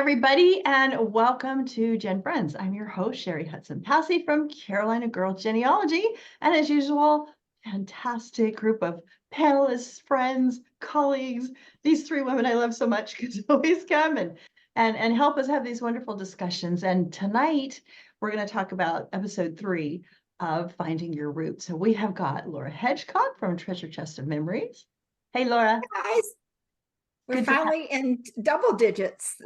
everybody, and welcome to GenFriends. I'm your host, Cheri Hudson-Passy from Carolina Girls Genealogy. And as usual, fantastic group of panelists, friends, colleagues. These three women I love so much because always come and help us have these wonderful discussions. And tonight, we're going to talk about episode 3 of Finding Your Roots. So we have got Laura Hedgecock from Treasure Chest of Memories. Hey, Laura. Hey guys. We're finally in double digits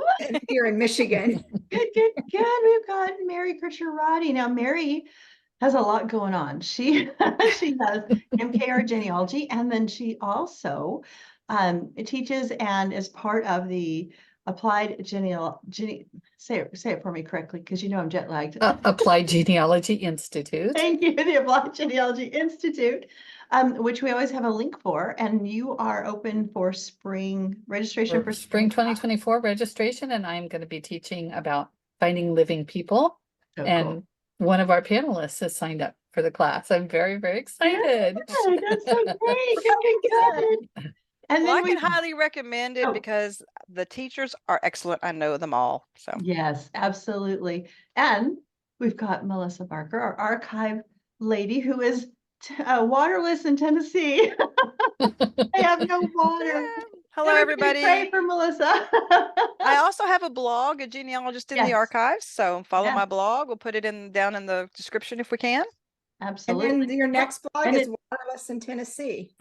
here in Michigan. Good. We've got Mary Kircher Roddy. Now, Mary has a lot going on. She has MKR genealogy, and then she also teaches and is part of the Applied Genealogy. Say it for me correctly, because you know I'm jet lagged. Applied Genealogy Institute. Thank you, the Applied Genealogy Institute, which we always have a link for. And you are open for spring registration for spring 2024 registration, and I'm going to be teaching about finding living people. Cool. One of our panelists has signed up for the class. I'm very, very excited. Yeah, that's so great. Good. And well, I can highly recommend it because the teachers are excellent. I know them all. So yes, absolutely. And we've got Melissa Barker, our archive lady, who is waterless in Tennessee. I have no water. Yeah. Hello, everybody. Pray for Melissa. I also have a blog, A Genealogist in the Archives. So follow my blog. We'll put it down in the description if we can. Absolutely. And then your next blog is Waterless in Tennessee.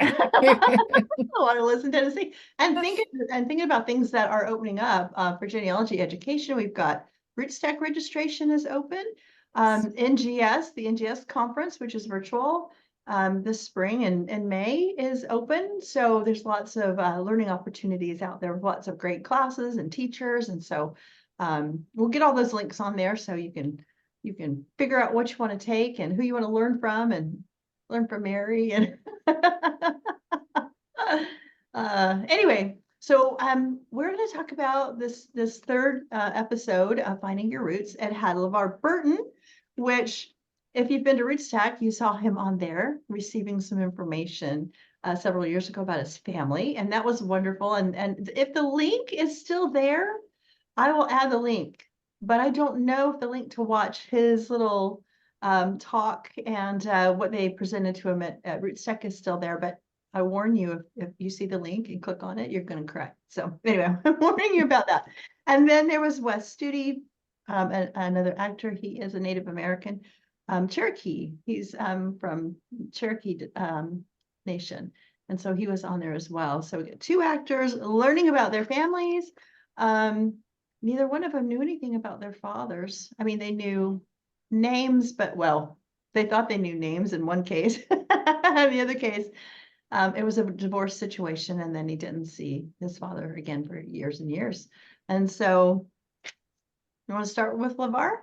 Waterless in Tennessee. And thinking about things that are opening up for genealogy education. We've got RootsTech registration is open. NGS, the NGS conference, which is virtual this spring and May, is open. So there's lots of learning opportunities out there, lots of great classes and teachers. And so we'll get all those links on there so you can figure out what you want to take and who you want to learn from, and learn from Mary. And anyway, so we're going to talk about this third episode of Finding Your Roots at Lavar Burton, which, if you've been to RootsTech, you saw him on there receiving some information several years ago about his family, and that was wonderful. And if the link is still there, I will add the link. But I don't know if the link to watch his little talk and what they presented to him at RootsTech is still there. But I warn you, if you see the link and click on it, you're going to cry. So anyway, I'm warning you about that. And then there was Studi, another actor. He is a Native American, Cherokee. He's from Cherokee Nation. And so he was on there as well. So we got 2 actors learning about their families. Neither one of them knew anything about their fathers. I mean, they knew names, but they thought they knew names in one case. In the other case, it was a divorce situation, and then he didn't see his father again for years and years. And so, you want to start with Lavar?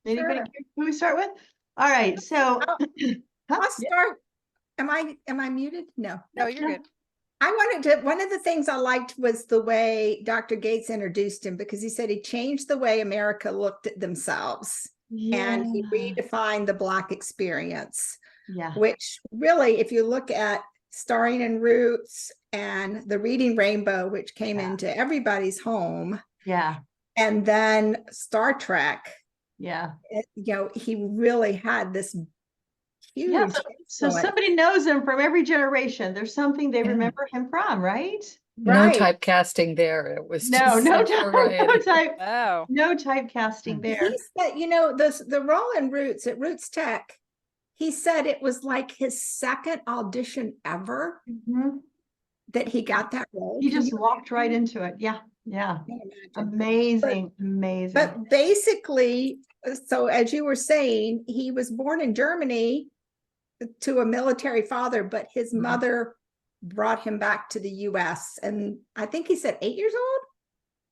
Anybody care who we start with? All right. So I'll start. Am I muted? No, you're good. One of the things I liked was the way Dr. Gates introduced him, because he said he changed the way America looked at themselves. And he redefined the Black experience, which really, if you look at Starring in Roots and the Reading Rainbow, which came into everybody's home, and then Star Trek, he really had this huge. So somebody knows him from every generation. There's something they remember him from, right? No typecasting there. It was no typecasting there. He said, the role in Roots at RootsTech, he said it was like his second audition ever that he got that role. He just walked right into it. Yeah. Amazing. But basically, so as you were saying, he was born in Germany to a military father, but his mother brought him back to the US, and I think he said 8 years old.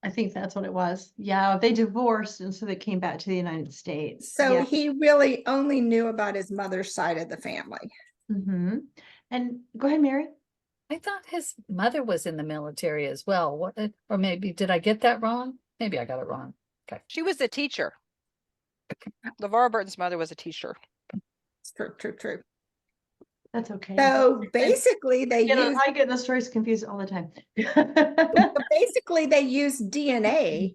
I think that's what it was. Yeah, they divorced, and so they came back to the United States. So he really only knew about his mother's side of the family. And go ahead, Mary. I thought his mother was in the military as well. Or maybe did I get that wrong? Maybe I got it wrong. Okay. She was a teacher. Lavar Burton's mother was a teacher. True. That's okay. So basically, I get the stories confused all the time. Basically, they used DNA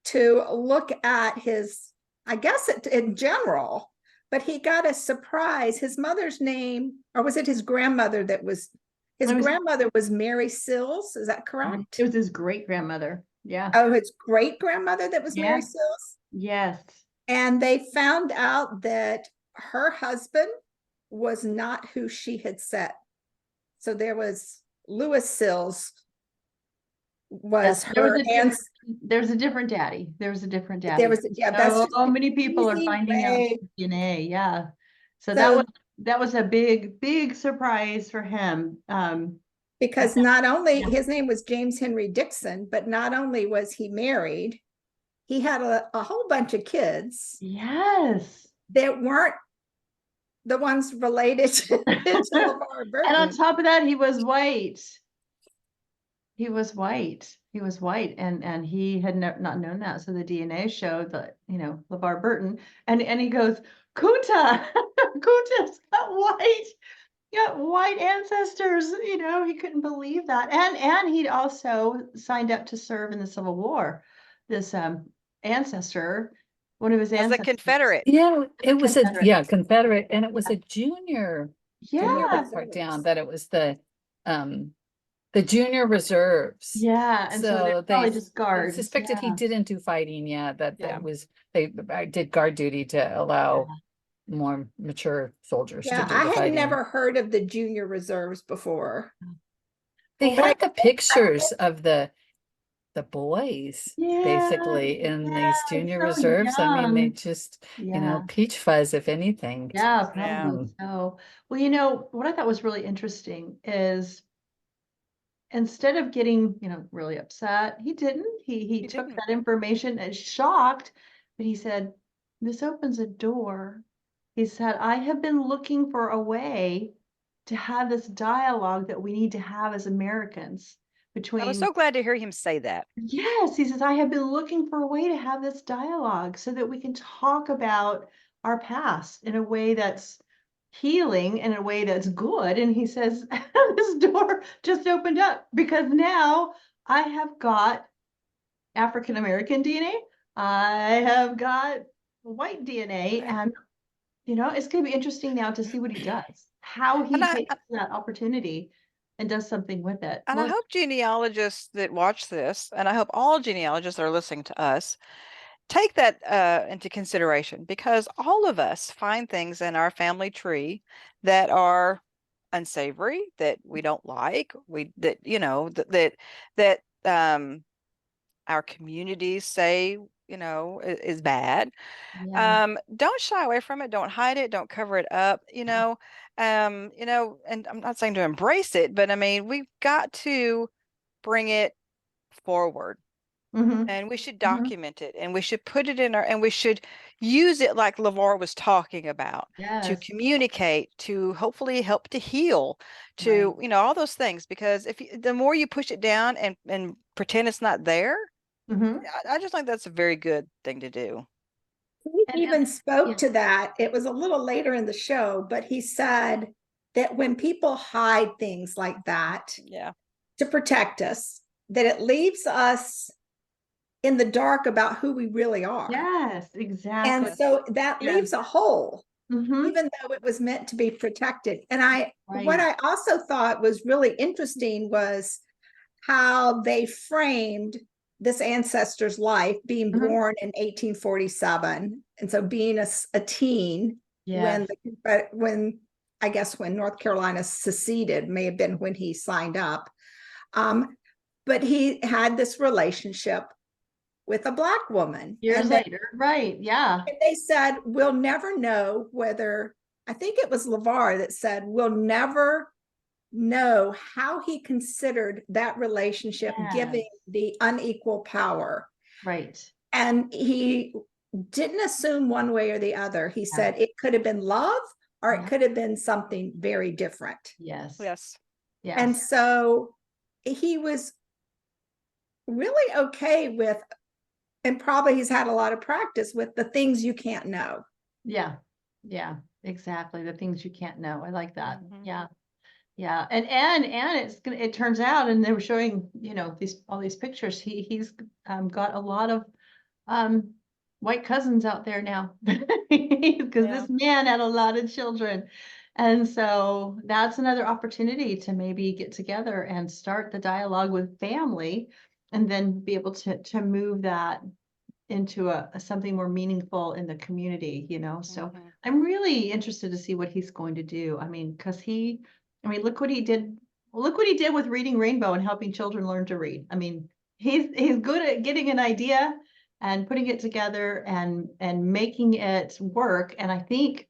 to look at his, I guess in general, but he got a surprise. His mother's name, or was it his grandmother that was, his grandmother was Mary Sills, is that correct? It was his great grandmother. Yeah. Oh, his great grandmother that was Mary Yeah. Sills? Yes. And they found out that her husband was not who she had said. So there was Lewis Sills was her aunt. There's a different daddy. There's a different daddy. There was, yeah, that's So just many people are easy finding out way. DNA. Yeah. So So that was a big surprise for him. because not only his name was James Henry Dixon, but not only was he married, he had a whole bunch of kids Yes. that weren't the ones related to LeVar Burton. And on top of that, he was white. He was white. He was white, and he had not known that. So the DNA showed that, you know, LeVar Burton, and he goes, Kunta, Kunta's got white ancestors. You know, he couldn't believe that, and he'd also signed up to serve in the Civil War. This ancestor, one of his As a ancestors, Confederate. Yeah, it was Confederate. Confederate, and it was a junior. Junior Yeah, report down that it was the junior reserves. yeah, and so they probably just guards. Suspected he Yeah. didn't do fighting yet. Yeah. That was they did guard duty to allow more mature soldiers to Yeah, do I the had fighting. never heard of the junior reserves before. They But had the pictures of the boys basically in these junior so reserves. I mean, they young. just Yeah. peach fuzz, if anything. Yeah, Yeah. probably so. Well, you know, what I thought was really interesting is instead of getting, you know, really upset, he didn't. He took didn't. that information and shocked, but he said, this opens a door. He said, I have been looking for a way to have this dialogue that we need to have as Americans I between. was so glad to hear him say that. Yes, he says, I have been looking for a way to have this dialogue so that we can talk about our past in a way that's healing, in a way that's good. And he says, this door just opened up because now I have got African American DNA. I have got white DNA. And, you know, it's going to be interesting now to see what he does, how he takes that opportunity and does something with it. And I hope genealogists that watch this, and I hope all genealogists that are listening to us, take that into consideration, because all of us find things in our family tree that are unsavory, that we don't like, that our communities say, is bad. Don't shy away from it. Don't hide it. Don't cover it up, and I'm not saying to embrace it, but I mean, we've got to bring it forward. And we should document it, and we should put it in and we should use it like Lavar was talking about, to communicate, to hopefully help to heal, to, all those things, because the more you push it down and pretend it's not there, I just think that's a very good thing to do. He even spoke to that. It was a little later in the show, but he said that when people hide things like that to protect us, that it leaves us in the dark about who we really are. Yes, exactly. And so that leaves a hole, even though it was meant to be protected. And what I also thought was really interesting was how they framed this ancestor's life, being born in 1847. And so being a teen when I guess when North Carolina seceded, may have been when he signed up. But he had this relationship with a Black woman. Years later, right, yeah. And they said, we'll never know whether, I think it was Lavar that said, we'll never know how he considered that relationship, giving the unequal power. Right. And he didn't assume one way or the other. He said it could have been love, or it could have been something very different. Yes. Yes. Yes. And so he was really okay with, and probably he's had a lot of practice with, the things you can't know. Yeah. Yeah, exactly. The things you can't know. I like that. Yeah. Yeah. And it turns out, and they were showing, all these pictures, he's got a lot of white cousins out there now. Because Yeah. this man had a lot of children. And so that's another opportunity to maybe get together and start the dialogue with family and then be able to move that into a something more meaningful in the community, you know? So Mhm. I'm really interested to see what he's going to do. I mean, because look what he did. Look what he did with Reading Rainbow and helping children learn to read. I mean, he's good at getting an idea and putting it together and making it work. And I think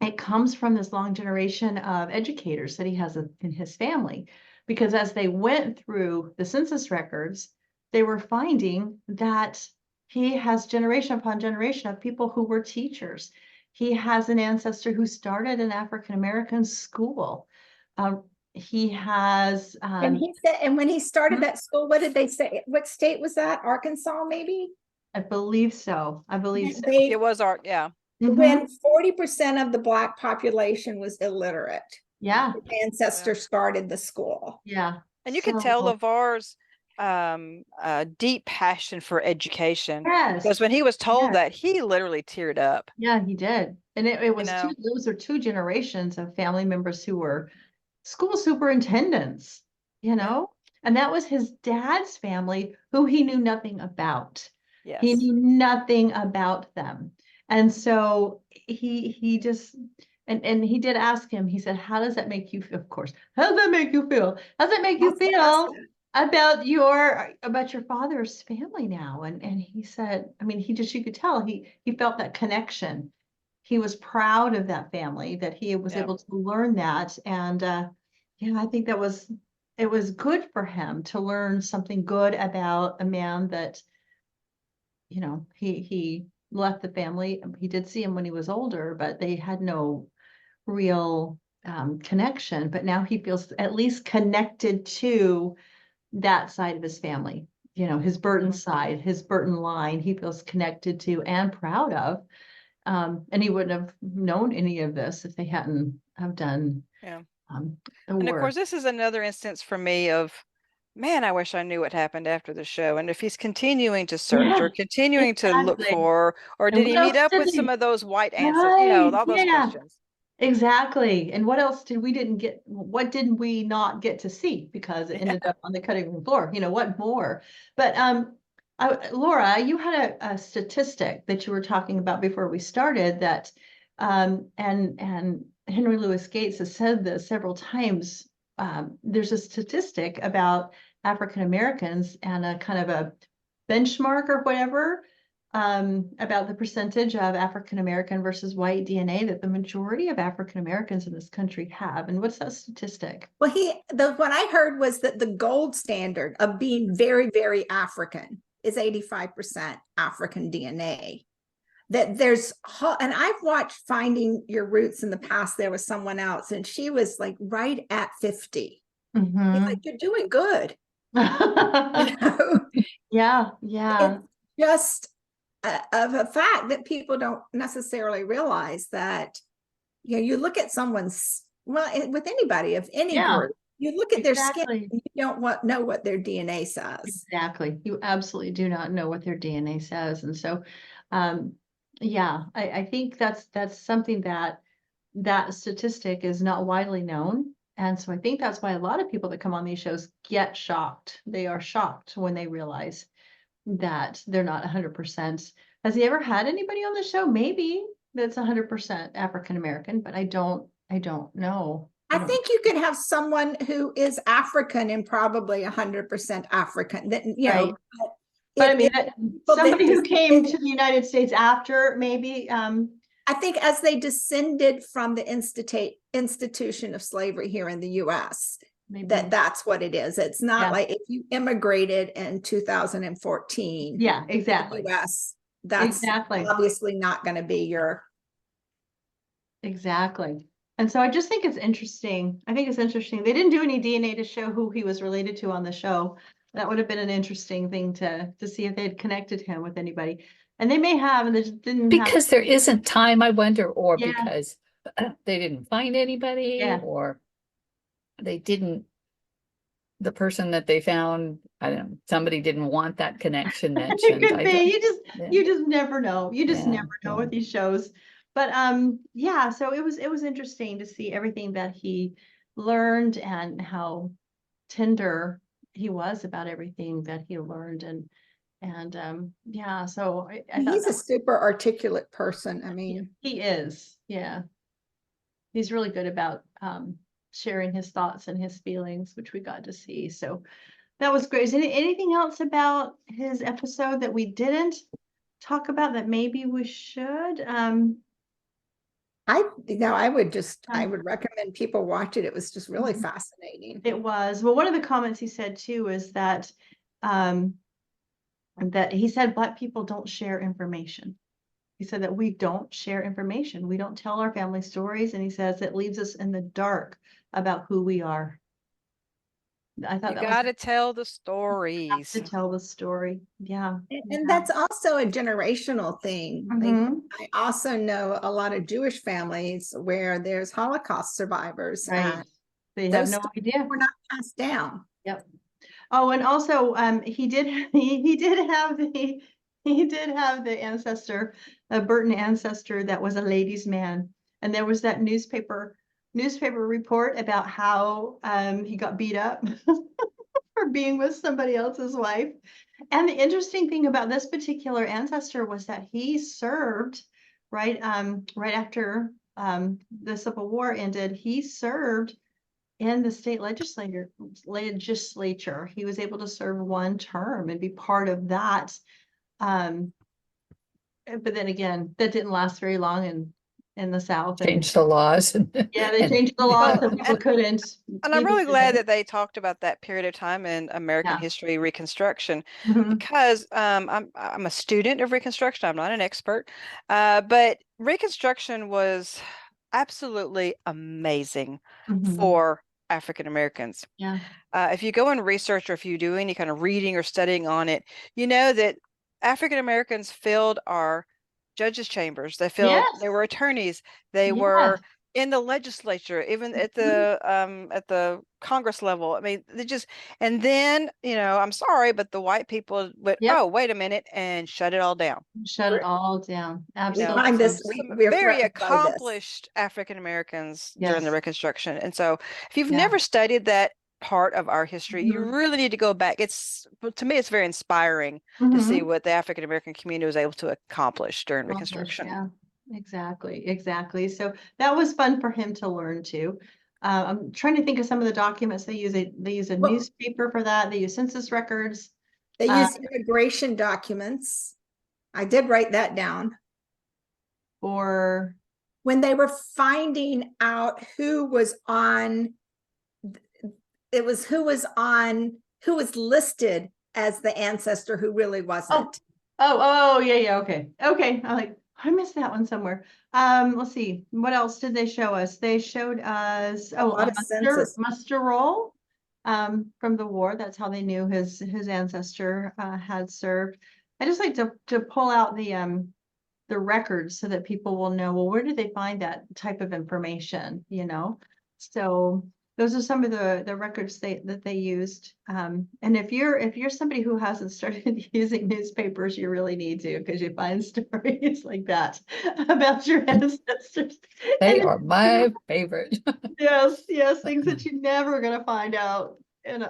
it comes from this long generation of educators that he has in his family, because as they went through the census records, they were finding that he has generation upon generation of people who were teachers. He has an ancestor who started an African-American school. He has, And he said, and when he started Hmm? that school, what did they say? What state was that? Arkansas, maybe? I believe so. I believe so. They, It was art, yeah. Mhm. when 40% of the Black population was illiterate, Yeah, his ancestor started the school. yeah. And you could tell So, Lavar's deep passion for education, because yes, when he was told yes. that, he literally teared up. Yeah, he did. And it was know? those are two generations of family members who were school superintendents, you know? And that was his dad's family who he knew nothing about. He Yes. knew nothing about them. And so he just and he did ask him, he said, how does that make you feel? Of course, how does that make you feel? How does it make you That's what I feel said. about your father's family now? And he said, I mean, you could tell he felt that connection. He was proud of that family, that he was Yeah. able to learn that. And yeah, I think it was good for him to learn something good about a man that, you know, he left the family. He did see him when he was older, but they had no real connection. But now he feels at least connected to that side of his family, you know, his Burton side, his Burton line, he feels connected to and proud of. And he wouldn't have known any of this if they hadn't have done Yeah. the And of work. course, this is another instance for me of, man, I wish I knew what happened after the show. And if he's continuing to search or continuing to look Exactly. for, or And did he what meet else up did with some he? of those white answers? Right, All those yeah. questions. Exactly. And what else what didn't we not get to see because it ended up on the cutting room floor? You know, what more? But Laura, you had a statistic that you were talking about before we started that and Henry Louis Gates has said this several times. There's a statistic about African Americans and a kind of a benchmark or whatever about the percentage of African American versus white DNA that the majority of African Americans in this country have. And what's that statistic? Well, what I heard was that the gold standard of being very, very African is 85% African DNA. That and I've watched Finding Your Roots in the past. There was someone else, and she was like right at 50. Mhm. He's like, you're doing good. You know? Yeah, yeah. It's just of a fact that people don't necessarily realize that, you know, you look at someone's, well, with anybody of any Yeah, group, you look at their skin, exactly. and you don't know what their DNA says. Exactly. You absolutely do not know what their DNA says. And so, yeah, I think that's something that statistic is not widely known. And so I think that's why a lot of people that come on these shows get shocked. They are shocked when they realize that they're not 100%. Has he ever had anybody on the show? Maybe that's 100% African American, but I don't know. I think you could have someone who is African and probably 100% African. That, you Right. know, But I mean, somebody who came descended, to the United States after maybe. I think as they descended from the institution of slavery here in the U.S., Maybe. that's what it is. It's not Yeah. like if you immigrated in 2014. Yeah, to exactly. the US, that's Exactly. obviously not going to be your. Exactly. And so I just think it's interesting. I think it's interesting. They didn't do any DNA to show who he was related to on the show. That would have been an interesting thing to see if they had connected him with anybody. And they may have, and they just didn't have. Because there isn't time, I wonder, or Yeah. because they didn't find anybody, Yeah. or they didn't the person that they found, I don't know, somebody didn't want that connection It mentioned. could be. Yeah. You just never know. You just Yeah, never know yeah. with these shows. But yeah, so it was interesting to see everything that he learned and how tender he was about everything that he learned. And yeah, so I thought He's a that super articulate person. I mean, he is. Yeah. He's really good about sharing his thoughts and his feelings, which we got to see. So that was great. Is anything else about his episode that we didn't talk about that maybe we should? I would just, I Um, would recommend people watch it. It was just really fascinating. It was. Well, one of the comments he said too is that he said Black people don't share information. He said that we don't share information. We don't tell our family stories. And he says it leaves us in the dark about who we are. I thought You that got was to tell the have stories. to tell the story. Yeah. And that's also a generational thing. Like, Mhm. I also know a lot of Jewish families where there's Holocaust survivors, Right. and They have those no stories idea. were not passed down. Yep. Oh, and also he did he did have the ancestor, a Burton ancestor that was a ladies' man. And there was that newspaper report about how he got beat up for being with somebody else's wife. And the interesting thing about this particular ancestor was that he served right after the Civil War ended. He served in the state legislature. He was able to serve one term and be part of that. Um, but then again, that didn't last very long in the South. And Change the laws. yeah, they and- changed the law Well, so people couldn't. And I'm people really glad couldn't- that they talked about that period of time in American Yeah. history Reconstruction, Mhm. because I'm a student of Reconstruction. I'm not an expert, but Reconstruction was absolutely amazing Mhm. for African Americans. Yeah. If you go and research, or if you do any kind of reading or studying on it, you know that African Americans filled our judges' chambers. They Yes. were attorneys. They Yes. were in the legislature, even at the Congress level. I mean, they just, and then, I'm sorry, but the white people went, Yep. oh, wait a minute, and shut it all down. Shut it all down. We Absolutely. find this, Some we are very threatened by this. accomplished African Americans during the Yes. Reconstruction. And so if you've Yeah. never studied that part of our history, you Mhm. really need to go back. To me, it's very inspiring to see Mhm. what the African American community was able to accomplish during Accomplish, Reconstruction. yeah, exactly. So that was fun for him to learn too. I'm trying to think of some of the documents they use. They use a Well- newspaper for that. They use census records. They use immigration documents. I did write that down. Or When they were finding out who was listed as the ancestor who really wasn't. yeah, okay. I'm like, I missed that one somewhere. Let's see. What else did they show us? They showed us A lot of census. muster roll from the war. That's how they knew his ancestor had served. I just like to pull out the records so that people will know, well, where did they find that type of information, So those are some of the records that they used. And if you're somebody who hasn't started using newspapers, you really need to, because you find stories like that about your ancestors. They And are my favorite. yes, things that you're never going to find out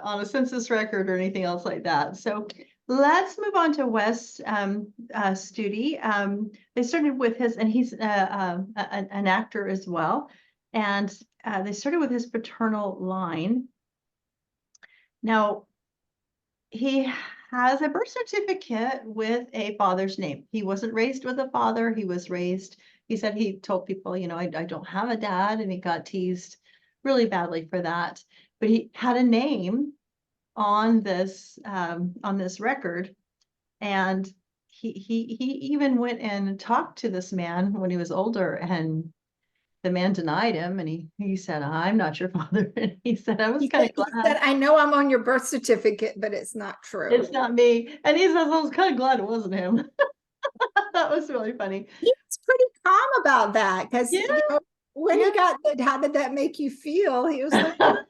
on a census record or anything else like that. So let's move on to Wes Studi. They started with his, and he's an actor as well. And they started with his paternal line. Now, he has a birth certificate with a father's name. He wasn't raised with a father. He said he told people, I don't have a dad, and he got teased really badly for that. But he had a name on this record, and he even went and talked to this man when he was older, and the man denied him, and he said, I'm not your father. And he said, I was He kind said, of glad. I know I'm on your birth certificate, but it's not true. It's not me. And he says, I was kind of glad it wasn't him. That was really funny. He was pretty calm about that, because Yeah. when he got how did that make you feel? He was like, not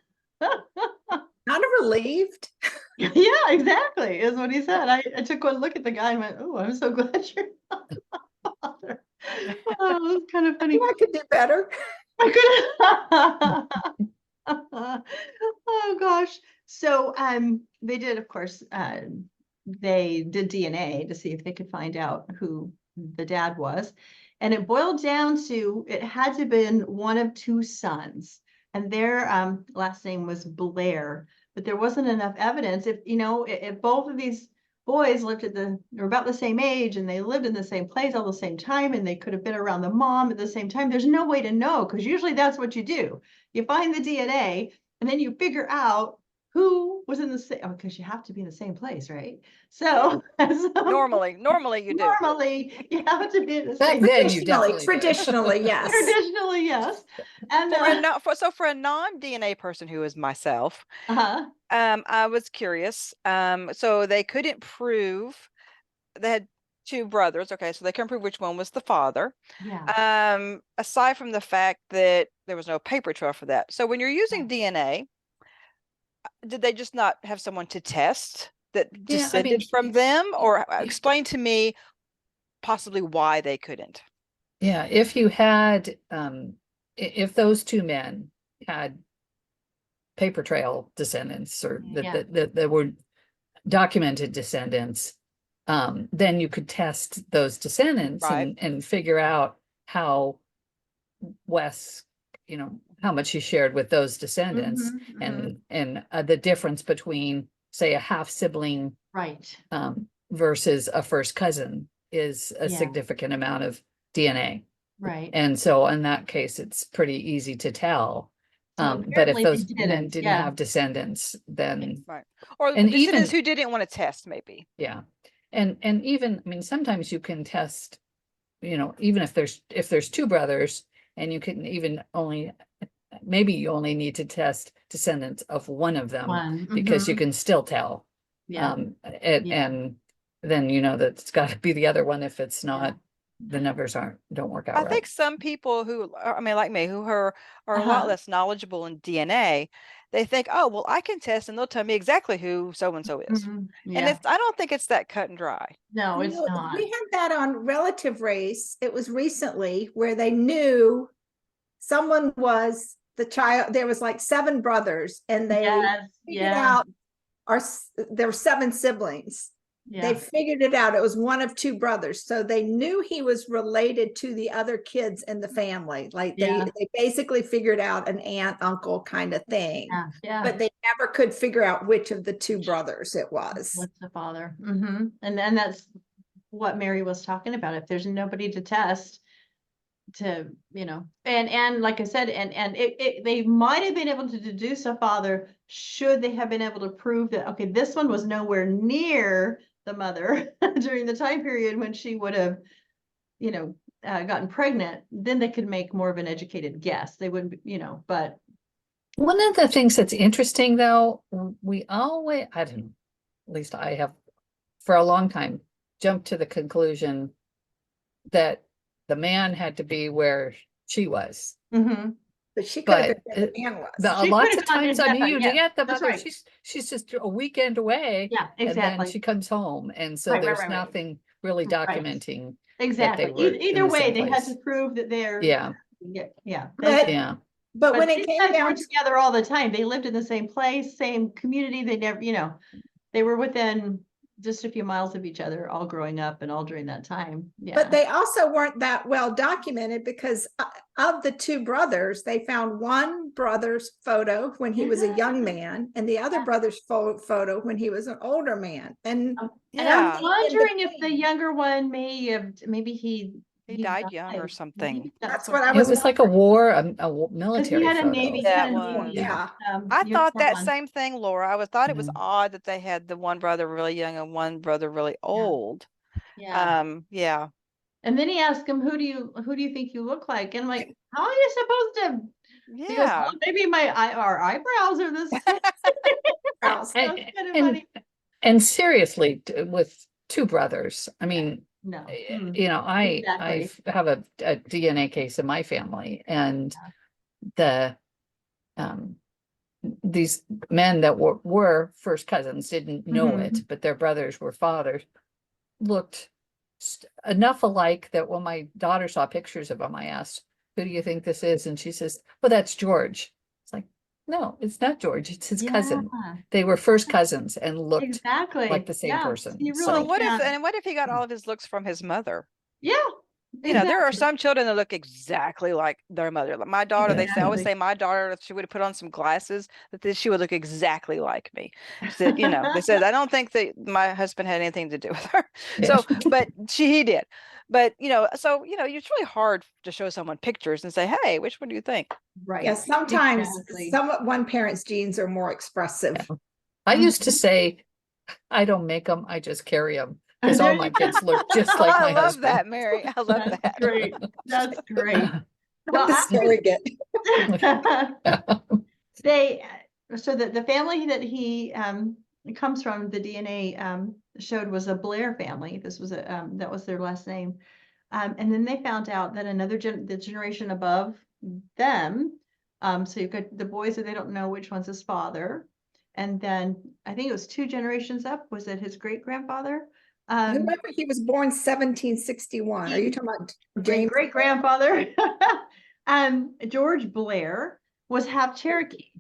a relieved? Yeah, exactly, is what he said. I took one look at the guy and went, oh, I'm so glad you're not the father. Oh, it was kind of funny. I could do better. I could. Oh gosh. So they did, of course, they did DNA to see if they could find out who the dad was. And it boiled down to it had to have been one of two sons. And their last name was Blair, but there wasn't enough evidence. If you know, if both of these boys lived at or about the same age and they lived in the same place all the same time and they could have been around the mom at the same time, there's no way to know, because usually that's what you do. You find the DNA and then you figure out who was in the same, because you have to be in the same place, right? So, Normally you do. normally you have to be in the Back same then, you Traditionally, definitely did. traditionally, yes. Traditionally, yes. And For a non-DNA person who is myself, uh-huh. I was curious. So they couldn't prove they had two brothers. Okay, so they couldn't prove which one was the father. Yeah. Aside from the fact that there was no paper trail for that. So when you're using DNA, did they just not have someone to test that descended from them? Or explain to me possibly why they couldn't. Yeah, if you had, if those two men had paper trail descendants or that were documented descendants, then you could test those descendants and figure out how Wes, you know, how much he shared with those descendants, and the difference between, say, a half sibling versus a first cousin is a significant amount of DNA. Right. And so in that case, it's pretty easy to tell. But if those men didn't have descendants, then or descendants who didn't want to test, maybe. Yeah. And even, I mean, sometimes you can test, you know, even if there's two brothers, and you can even maybe you only need to test descendants of one of them, because you can still tell. And then you know that it's got to be the other one if it's not, the numbers don't work out. I think some people who, I mean, like me, who are a lot less knowledgeable in DNA, they think, oh, well, I can test and they'll tell me exactly who so-and-so is. And I don't think it's that cut and dry. No, it's not. We had that on Relative Race. It was recently where they knew someone was the child. There was like 7 brothers, and they figured out there were 7 siblings. They figured it out. It was one of 2 brothers. So they knew he was related to the other kids in the family. Like they basically figured out an aunt, uncle kind of thing. But they never could figure out which of the 2 brothers it was. What's the father? And then that's what Mary was talking about. If there's nobody to test, to, you know, and like I said, and they might have been able to deduce a father should they have been able to prove that, okay, this one was nowhere near the mother during the time period when she would have, you know, gotten pregnant. Then they could make more of an educated guess. They wouldn't, you know, but one of the things that's interesting, though, we always, I don't know, at least I have for a long time jumped to the conclusion that the man had to be where she was. But she could have been where the man was. Lots of times, I mean, you get the mother, she's just a weekend away. Yeah, exactly. And then she comes home. And so there's nothing really documenting. Exactly. Either way, they had to prove that they're. But when it came down together all the time, they lived in the same place, same community. They never, you know, they were within just a few miles of each other, all growing up and all during that time. But they also weren't that well documented, because of the 2 brothers, they found one brother's photo when he was a young man, and the other brother's photo when he was an older man. And I'm wondering if the younger one maybe he died young or something. That's what I was. It was like a war, a military. He had photo. a Navy. I thought that same thing, Laura. I thought it was odd that they had the one brother really young and one brother really old. And then he asked him, who do you think you look like? And I'm like, how are you supposed to? He goes, well, maybe our eyebrows are the same. And seriously, with 2 brothers, I mean, no, you know, I have a DNA case in my family, and the these men that were first cousins didn't know it, but their brothers were fathers, looked enough alike that when my daughter saw pictures of them, I asked, who do you think this is? And she says, well, that's George. It's like, no, it's not George, it's his cousin. They were first cousins and looked exactly like the same Yeah. person. You So- really Well, can't. what if he got all of his looks from his mother? Yeah. You know, there are exactly. some children that look exactly like their mother. Like my daughter, they say, I always Exactly. say my daughter, if she would put on some glasses, she would look exactly like me. So, you know, they said, I don't think that my husband had anything to do with her. Yeah. So, but he did. But, you know, so, you know, it's really hard to show someone pictures and say, hey, which one do you think? Right. Yeah, sometimes Exactly. one parent's genes are more expressive. I used to say, I don't make them, I just carry them. Because There all you my go. kids look just like I my love husband. that, Mary. I love That's that. great. That's great. Well, The surrogate. they so the family that he comes from, the DNA showed was a Blair family. This was a that was their last name. And then they found out that the generation above them, so you've got the boys that they don't know which one's his father. And then I think it was 2 generations up, was it his great grandfather? Whoever, he was born 1761. Are you talking about James? Great grandfather, George Blair was half Cherokee.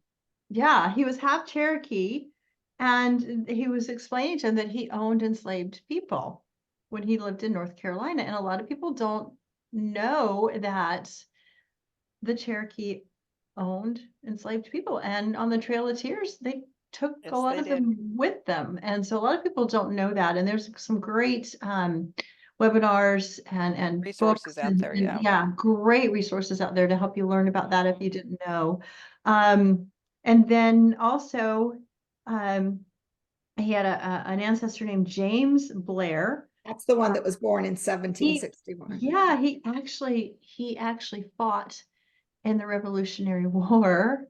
Yeah, he was half Cherokee, and he was explaining to him that he owned enslaved people when he lived in North Carolina. And a lot of people don't know that the Cherokee owned enslaved people. And on the Trail of Tears, they took Yes, a lot they of did. them with them. And so a lot of people don't know that. And there's some great webinars and Resources books out there, yeah. yeah, great resources out there to help you learn about that if you didn't know. And then also he had an ancestor named James Blair. That's the one that was born in 1761. Yeah, he actually fought in the Revolutionary War,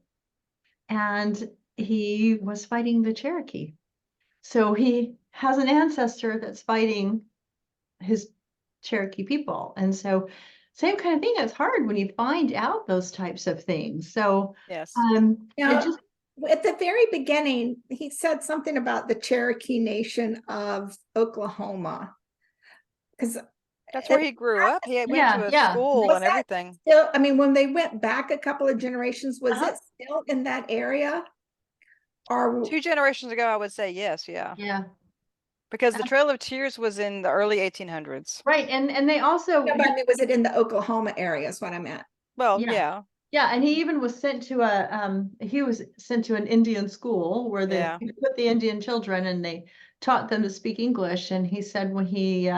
and he was fighting the Cherokee. So he has an ancestor that's fighting his Cherokee people. And so same kind of thing. It's hard when you find out those types of things. So Yes. Now, it just at the very beginning, he said something about the Cherokee Nation of Oklahoma. Because That's where he grew up. He went to a yeah. school Was and that everything. still, I mean, when they went back a couple of generations, was Uh-huh. it still in that area? Or 2 generations ago, I would say yes, yeah. yeah. Because the Trail of Tears was in the early 1800s. Right. And they also no, but I mean, was it in the Oklahoma area is what I meant. Well, Yeah. yeah. Yeah, and he even was sent to an Indian school where they Yeah. put the Indian children and they taught them to speak English. And he said when he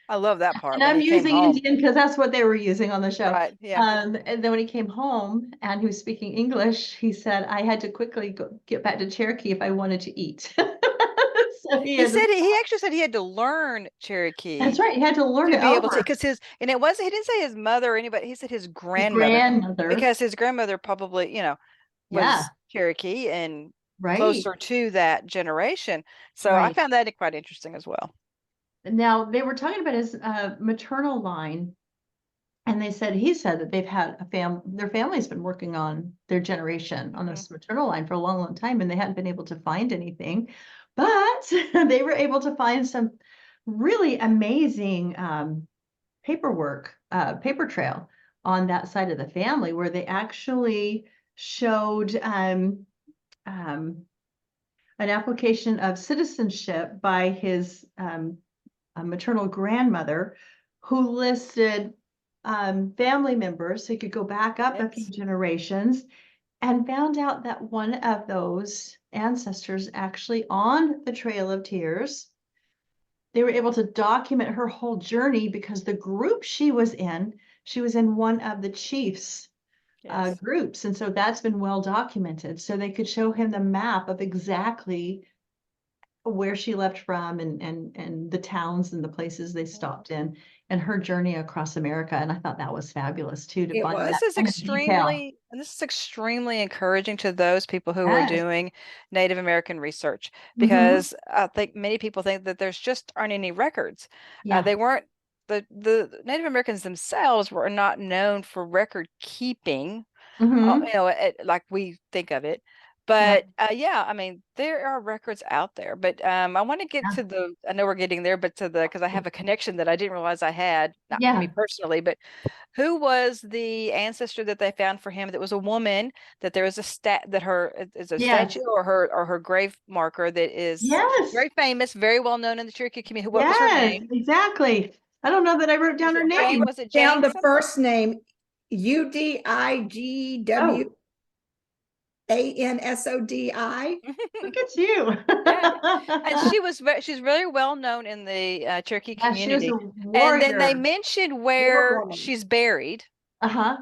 I love that part and when I'm he came using home. Indian because that's what they were using on the show. Right, yeah. And then when he came home and he was speaking English, he said, I had to quickly get back to Cherokee if I wanted to eat. So He had to said he actually said he had to learn Cherokee That's right. He had to learn to it be able to, over. because he didn't say his mother or anybody, he said his His grandmother, grandmother. because his grandmother probably, you know, Yeah, was Cherokee and right. closer to that generation. So I Right. found that quite interesting as well. Now they were talking about his maternal line, and he said that they've had their family's been working on their generation on this maternal line for a long, long time, and they hadn't been able to find anything, but they were able to find some really amazing paper trail on that side of the family where they actually showed an application of citizenship by his maternal grandmother, who listed family members, so you could go back up a few Yes. generations, and found out that one of those ancestors actually on the Trail of Tears, they were able to document her whole journey because the group she was in one of the chiefs Yes. groups. And so that's been well documented. So they could show him the map of exactly where she left from and the towns and the places they stopped in and her journey across America. And I thought that was fabulous too, to It find was. that This is kind of detail. extremely encouraging to those people who are Yes. doing Native American research, Mhm. because I think many people think that there's just aren't any records. Yeah. They weren't the Native Americans themselves were not known for record keeping, Mhm. you know, like we think of it. But yeah, I mean, there are records out there. But I want to get Yeah. to the, I know we're getting there, but to the, because I have a connection that I didn't realize I had, not Yeah. me personally, but who was the ancestor that they found for him? That was a woman, that there is a that her is a Yes. statue or her grave marker that is Yes. very famous, very well known in the Cherokee community. What was her Yes, name? exactly. I don't know that I wrote down Was her it Jane? name. Was it Down Jane the something? first name, UDIGWANSODI. Oh, look at you. Yeah. And she was she's very well known in the Cherokee Yeah, she was community. a And then they warrior. mentioned where she's buried, Uh-huh.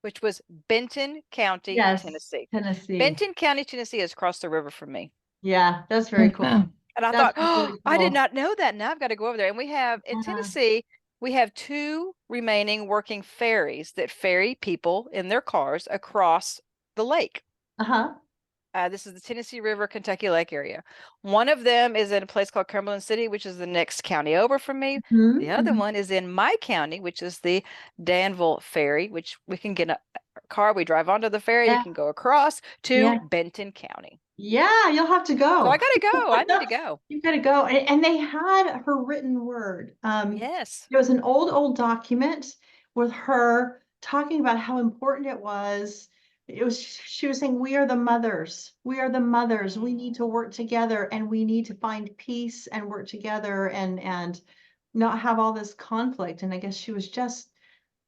which was Benton County, Yes, Tennessee. Tennessee. Benton County, Tennessee is across the river from me. Yeah, that's very cool. Wow. And I That's thought, oh, really I did cool. not know that. Now I've got to go over there. And we have in Yeah. Tennessee, we have 2 remaining working ferries that ferry people in their cars across the lake. Uh-huh. This is the Tennessee River, Kentucky Lake area. One of them is in a place called Cumberland City, which is the next county over from me. Mhm, The other mhm. one is in my county, which is the Danville Ferry, which we can get a car. We drive onto the ferry. You Yeah. can go across to Yeah. Benton County. Yeah, you'll have to go. So I got to go. I need to go. You've got to go. And they had her written word. Yes. There was an old document with her talking about how important it was. She was saying, we are the mothers. We are the mothers. We need to work together and we need to find peace and work together and not have all this conflict. And I guess she was just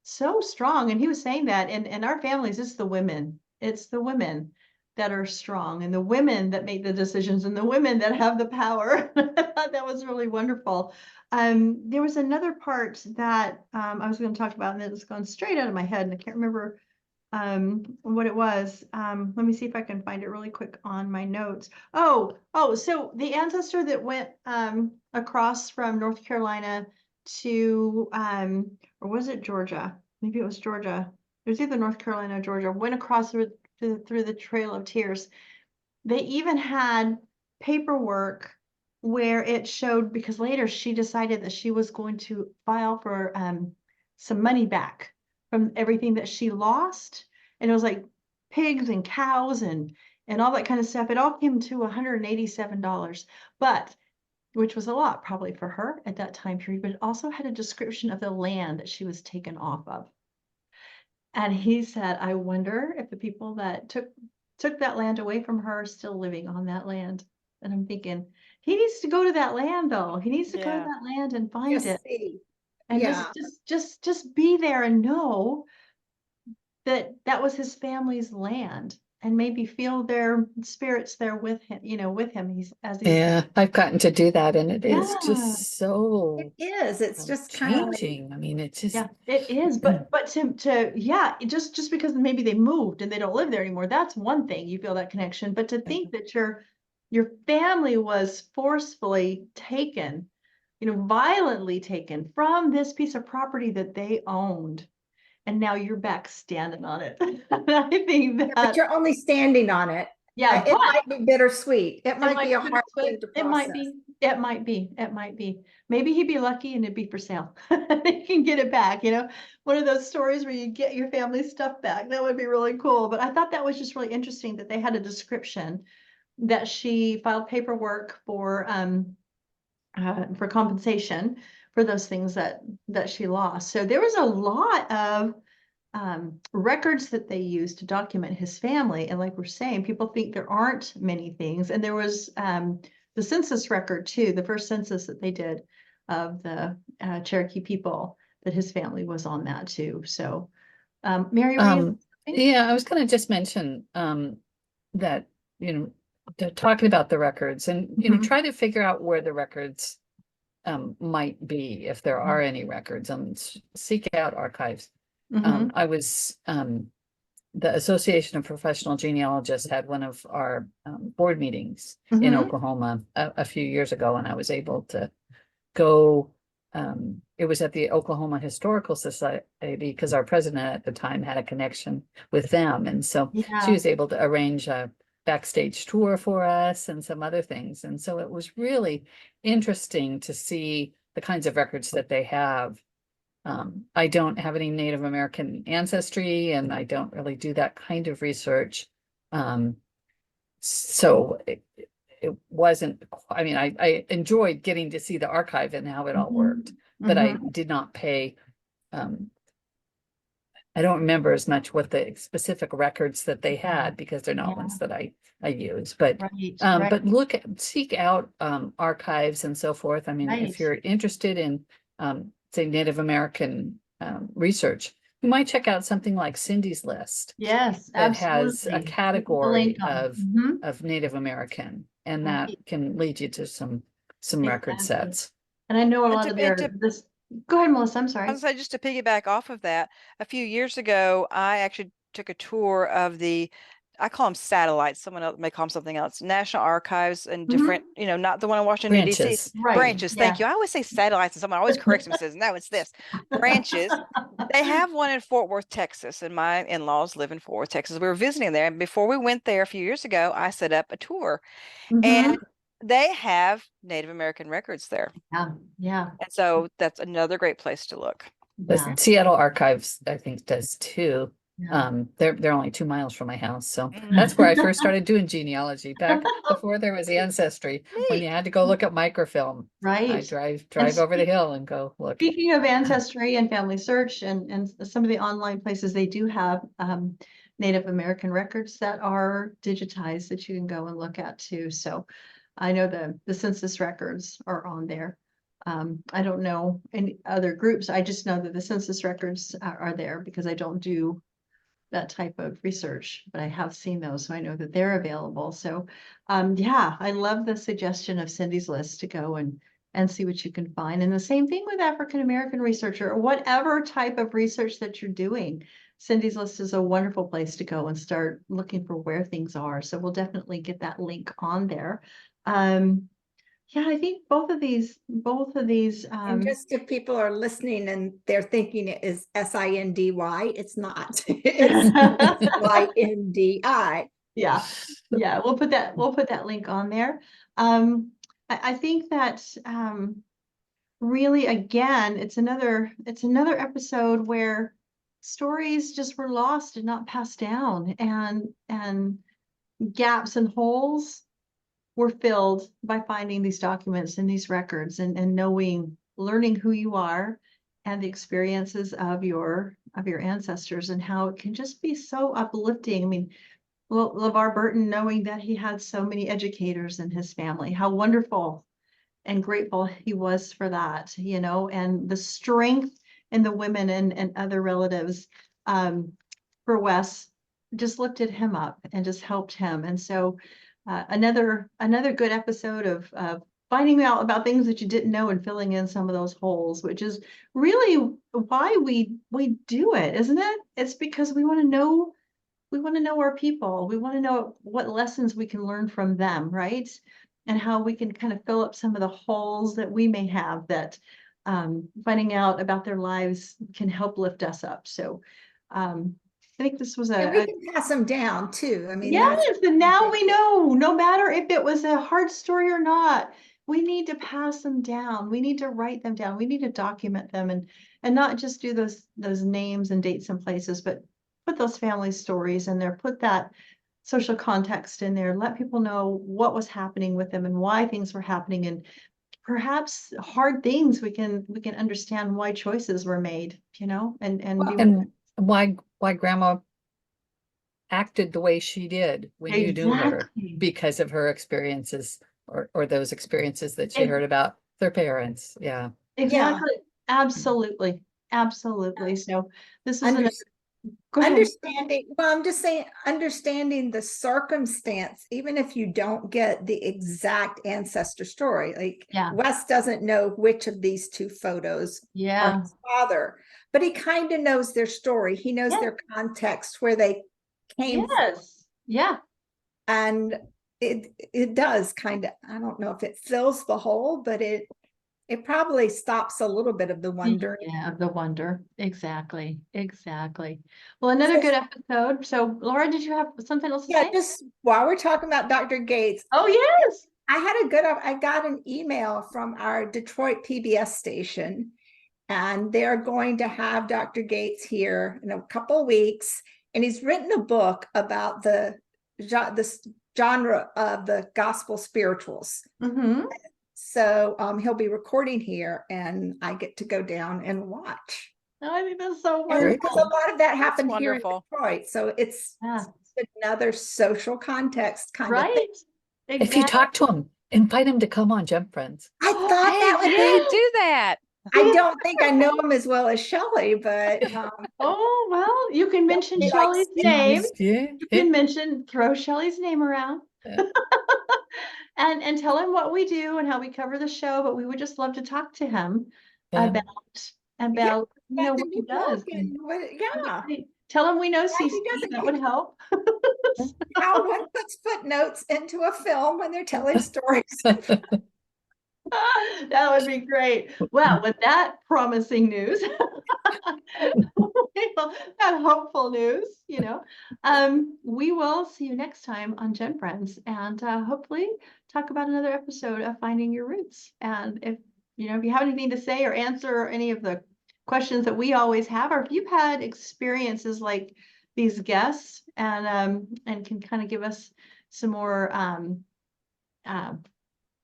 so strong. And he was saying that in our families, it's the women. It's the women that are strong and the women that make the decisions and the women that have the power. I thought that was really wonderful. There was another part that I was going to talk about and it's gone straight out of my head and I can't remember what it was. Let me see if I can find it really quick on my notes. Oh, so the ancestor that went across from North Carolina to or was it Georgia? Maybe it was Georgia. It was either North Carolina or Georgia, went across through the Trail of Tears. They even had paperwork where it showed, because later she decided that she was going to file for some money back from everything that she lost. And it was like pigs and cows and all that kind of stuff. It all came to $187, but which was a lot probably for her at that time period, but it also had a description of the land that she was taken off of. And he said, I wonder if the people that took that land away from her are still living on that land. And I'm thinking, he needs to go to that land though. He needs to go to Yeah. that land and find Just it. see. And Yeah. just be there and know that that was his family's land and maybe feel their spirits there with him, with him. He's Yeah, I've gotten to do that and it is Yeah. just so It is. It's just kind of like, changing. I mean, it's just Yeah, it is, but yeah, just because maybe they moved and they don't live there anymore, that's one thing, you feel that connection, but to think that your family was forcefully taken, violently taken from this piece of property that they owned, and now you're back standing on it. I think but that, you're only standing on it. yeah, It but might be bittersweet. It might be a be hard bittersweet. thing to It might process. be, it might be, it might be. Maybe he'd be lucky and it'd be for sale. They can get it back, one of those stories where you get your family stuff back. That would be really cool. But I thought that was just really interesting that they had a description that she filed paperwork for compensation for those things that she lost. So there was a lot of records that they used to document his family. And like we're saying, people think there aren't many things. And there was the census record too, the first census that they did of the Cherokee people, that his family was on that too. So Mary, were you yeah, I was going to just mention that, they're talking about the records and, Mhm. try to figure out where the records might be, if there are any records, seek out archives. Mhm. I was, the Association of Professional Genealogists had one of our board meetings in Mhm. Oklahoma a few years ago, and I was able to go. It was at the Oklahoma Historical Society because our president at the time had a connection with them. And so she Yeah. was able to arrange a backstage tour for us and some other things. And so it was really interesting to see the kinds of records that they have. I don't have any Native American ancestry and I don't really do that kind of research. so it wasn't, I mean, I enjoyed getting to see the archive and how it all worked, but I did not pay, I don't remember as much what the specific records that they had because they're not ones that I use, but Right. but seek out archives and so forth. I mean, if you're interested in say Native American research, you might check out something like Cindy's List Yes, that has a absolutely. category Link on. of Native American, and that Right. can lead you to some record Exactly. sets. And I know a And lot to- of and their, to- this, go ahead, Melissa, I'm I sorry. was say, just to piggyback off of that, a few years ago, I actually took a tour of I call them satellites. Someone else may call them something else. National Archives and different, not the one in Washington, D.C. Branches. Right. Branches. Thank you. I always say satellites, and someone always corrects me and says, "No, it's this." Branches. They have one in Fort Worth, Texas, and my in-laws live in Fort Worth, Texas. We were visiting there, and before we went there a few years ago, I set up a tour, and they have Native American records there. Yeah. And so that's another great place to look. The Seattle Archives, I think, does too. Yeah. They're only 2 miles from my house, so that's where I first started doing genealogy back before there was Ancestry. When you had to go look at microfilm, I Right. drive over the hill and go look. Speaking of Ancestry and Family Search and some of the online places, they do have Native American records that are digitized that you can go and look at too. So I know the census records are on there. I don't know any other groups. I just know that the census records are there because I don't do that type of research, but I have seen those, so I know that they're available. So yeah, I love the suggestion of Cindy's List to go and see what you can find. And the same thing with African American researcher or whatever type of research that you're doing. Cindy's List is a wonderful place to go and start looking for where things are. So we'll definitely get that link on there. Yeah, I think both of these, And just if people are listening and they're thinking it is Sindy, it's not. It's Yndi. Yeah, we'll put that link on there. I think that really, again, it's another episode where stories just were lost and not passed down, and gaps and holes were filled by finding these documents and these records and learning who you are and the experiences of your ancestors and how it can just be so uplifting. I mean, Lavar Burton, knowing that he had so many educators in his family, how wonderful and grateful he was for that, and the strength in the women and other relatives for Wes just lifted him up and just helped him. And so another good episode of finding out about things that you didn't know and filling in some of those holes, which is really why we do it, isn't it? It's because we want to know our people. We want to know what lessons we can learn from them, right? And how we can kind of fill up some of the holes that we may have that finding out about their lives can help lift us up. So I think this was And we can pass them down too. I mean, yes, and now we know, no matter if it was a hard story or not, we need to pass them down. We need to write them down. We need to document them and not just do those names and dates and places, but put those family stories in there, put that social context in there, let people know what was happening with them and why things were happening, and perhaps hard things we can understand why choices were made, And why grandma acted the way she did when you knew her because of her experiences or those experiences that she heard about their parents. Yeah. Exactly. Absolutely. So this is go ahead. understanding. Well, I'm just saying, understanding the circumstance, even if you don't get the exact ancestor story. Like Wes doesn't know which of these two photos are his father, but he kind of knows their story. He knows their context, where they came from. Yeah. And it does kind of, I don't know if it fills the hole, but it probably stops a little bit of the wonder. Yeah, of the wonder. Exactly. Well, another good episode. So Laura, did you have something else to say? Just while we're talking about Dr. Gates. Oh, yes. I got an email from our Detroit PBS station, and they're going to have Dr. Gates here in a couple of weeks. And he's written a book about the genre of the gospel spirituals. Mhm. So he'll be recording here, and I get to go down and watch. Oh, I think that's so And Very because wonderful. a lot of that happened here in wonderful. Detroit, so it's Yeah. another social context kind of thing. Right. If you talk to him, invite him to come on GenFriends. I Oh, thought Hey, that would yeah, be. do that. I don't think I know him as well as Shelley, but Oh, well, you can mention be like Shelley's name. Yeah, You can mention, throw Shelley's name around. Yeah. And tell him what we do and how we cover the show, but we would just love to talk to him Yeah. about you know the what he new does. book and yeah, Tell him we know he CC, doesn't that would help. how one puts footnotes into a film when they're telling stories. That would be great. Well, with that promising news, that hopeful news, we will see you next time on GenFriends, and hopefully talk about another episode of Finding Your Roots. And if you have anything to say or answer any of the questions that we always have, or if you've had experiences like these guests and can kind of give us some more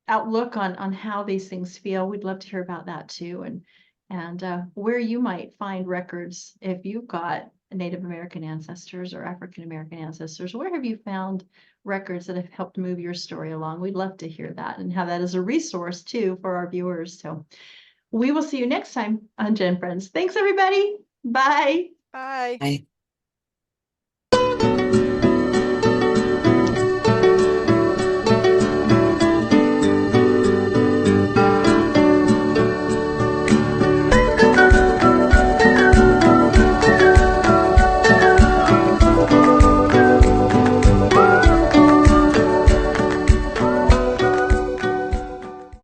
outlook on how these things feel, we'd love to hear about that too, and where you might find records if you've got Native American ancestors or African American ancestors. Where have you found records that have helped move your story along? We'd love to hear that and have that as a resource too for our viewers. So we will see you next time on GenFriends. Thanks, everybody. Bye. Bye. Bye.